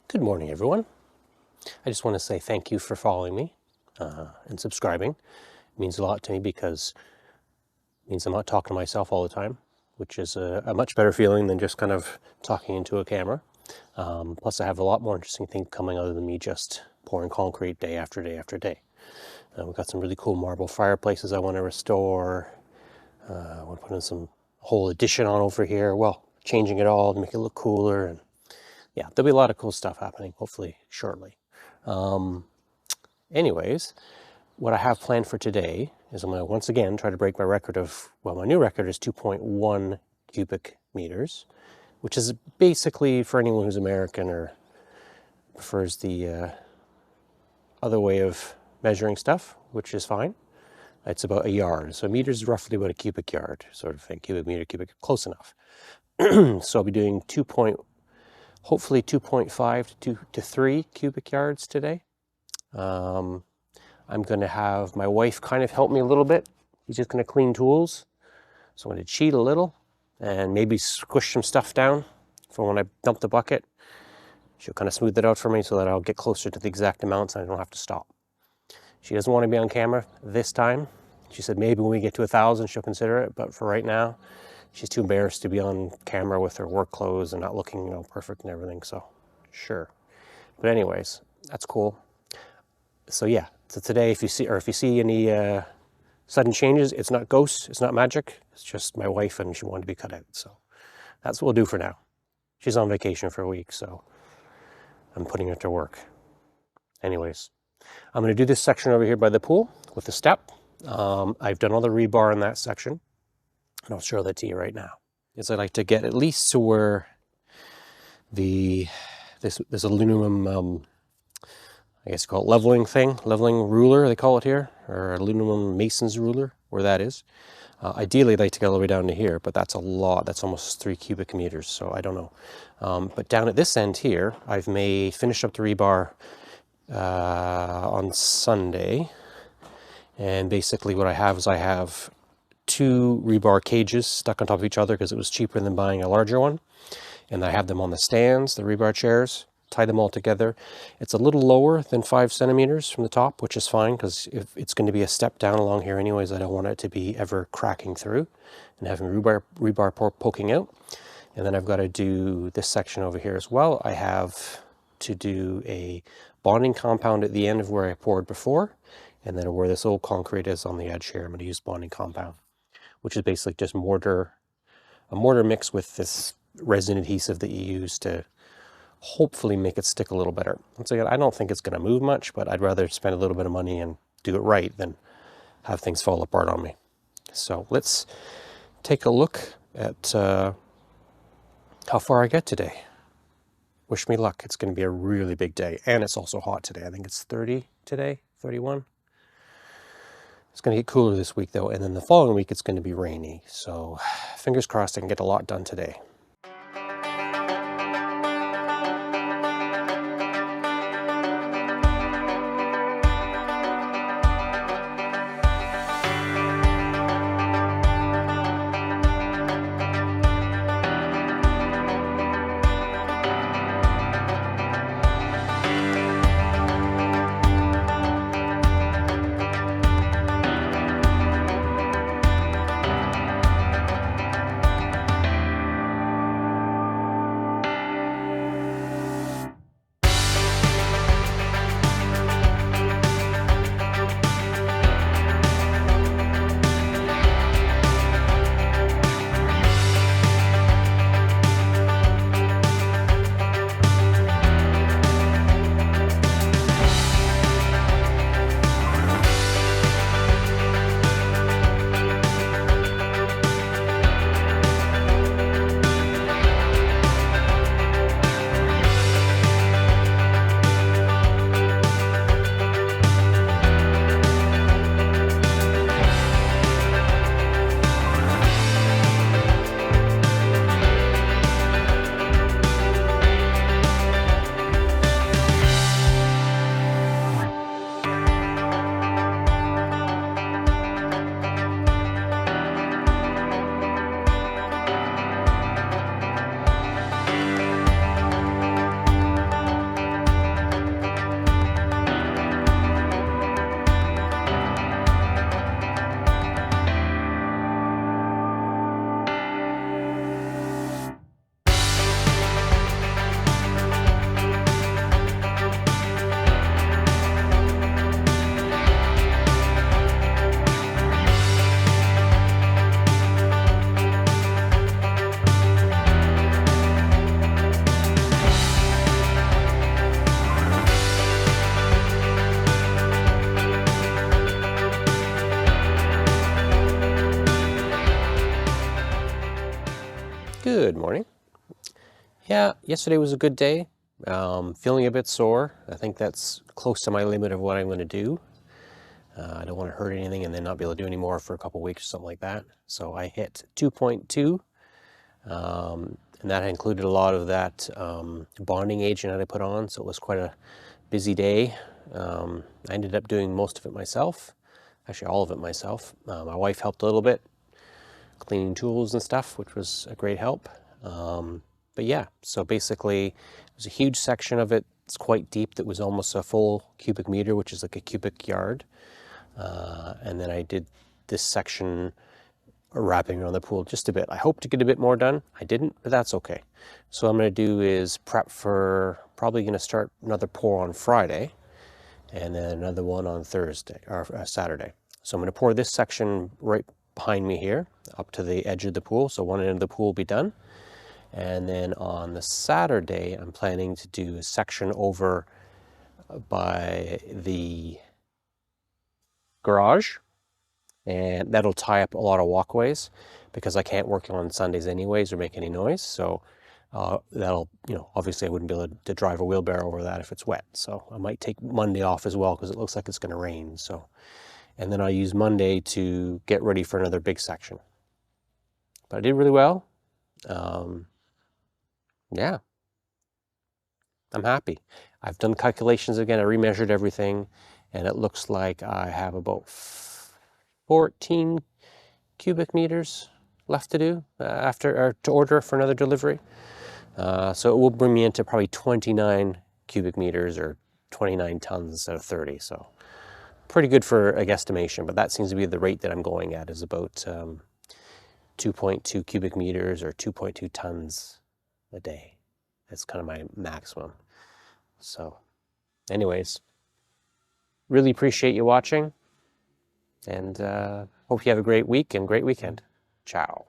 Good morning, everyone. I just want to say thank you for following me and subscribing. It means a lot to me because it means I'm not talking to myself all the time, which is a much better feeling than just kind of talking into a camera. Plus, I have a lot more interesting things coming other than me just pouring concrete day after day after day. We've got some really cool marble fireplaces I want to restore. I want to put in some whole addition on over here. Well, changing it all to make it look cooler, and yeah, there'll be a lot of cool stuff happening, hopefully shortly. Anyways, what I have planned for today is I'm going to once again try to break my record of, well, my new record is 2.1 cubic meters, which is basically, for anyone who's American or prefers the other way of measuring stuff, which is fine. It's about a yard. So a meter is roughly about a cubic yard, sort of thing. Cubic meter, cubic, close enough. So I'll be doing hopefully 2.5 to 3 cubic yards today. I'm going to have my wife kind of help me a little bit. She's just going to clean tools. So I'm going to cheat a little and maybe squish some stuff down for when I dump the bucket. She'll kind of smooth it out for me so that I'll get closer to the exact amounts and I don't have to stop. She doesn't want to be on camera this time. She said maybe when we get to 1,000 she'll consider it, but for right now she's too embarrassed to be on camera with her work clothes and not looking, perfect and everything, so sure. But anyways, that's cool. So yeah, so today if you see any sudden changes, it's not ghosts, it's not magic, it's just my wife and she wanted to be cut out. So that's what we'll do for now. She's on vacation for a week, so I'm putting her to work. Anyways, I'm going to do this section over here by the pool with the step. I've done all the rebar in that section, and I'll show that to you right now. Is I like to get at least to where this aluminum, I guess you call it leveling ruler, they call it here, or aluminum mason's ruler, where that is. Ideally, I'd like to get all the way down to here, but that's a lot. That's almost 3 cubic meters, so I don't know. But down at this end here, I've finished up the rebar on Sunday, and basically what I have 2 rebar cages stuck on top of each other because it was cheaper than buying a larger one, and I have them on the stands, the rebar chairs, tie them all together. It's a little lower than 5 centimeters from the top, which is fine because if it's going to be a step down along here anyways, I don't want it to be ever cracking through and having rebar poking out. And then I've got to do this section over here as well. I have to do a bonding compound at the end of where I poured before, and then where this old concrete is on the edge here, I'm going to use bonding compound, which is basically just a mortar mix with this resin adhesive that you use to hopefully make it stick a little better. Once again, I don't think it's going to move much, but I'd rather spend a little bit of money and do it right than have things fall apart on me. So let's take a look at how far I get today. Wish me luck. It's going to be a really big day, and it's also hot today. I think it's 30 today, 31. It's going to get cooler this week though, and then the following week it's going to be rainy. So fingers crossed I can get a lot done today. Yeah, yesterday was a good day. Feeling a bit sore. I think that's close to my limit of what I'm going to do. I don't want to hurt anything and then not be able to do any more for a couple weeks or something like that. So I hit 2.2, and that included a lot of that bonding agent that I put on. So it was quite a busy day. I ended up doing most of it myself, actually all of it myself. My wife helped a little bit, cleaning tools and stuff, which was a great help. But yeah, so basically there's a huge section of it. It's quite deep. That was almost a full cubic meter, which is like a cubic yard. And then I did this section wrapping around the pool just a bit. I hope to get a bit more done. I didn't, but that's okay. So what I'm going to do is prep for, probably going to start another pour on Friday and then another one on Thursday or Saturday. So I'm going to pour this section right behind me here up to the edge of the pool. So one end of the pool will be done. And then on the Saturday, I'm planning to do a section over by the garage, and that'll tie up a lot of walkways because I can't work on Sundays anyways or make any noise. So that'll, obviously I wouldn't be able to drive a wheelbarrow over that if it's wet. So I might take Monday off as well because it looks like it's going to rain. So, and then I'll use Monday to get ready for another big section. But I did really well. Yeah, I'm happy. I've done calculations again. I remeasured everything, and it looks like I have about 14 cubic meters left to do to order for another delivery. So it will bring me into probably 29 cubic meters or 29 tons instead of 30. So pretty good for a guesstimation, but that seems to be the rate that I'm going at, is about 2.2 cubic meters or 2.2 tons a day. That's kind of my maximum. So anyways, really appreciate you watching, and hope you have a great week and great weekend. Ciao.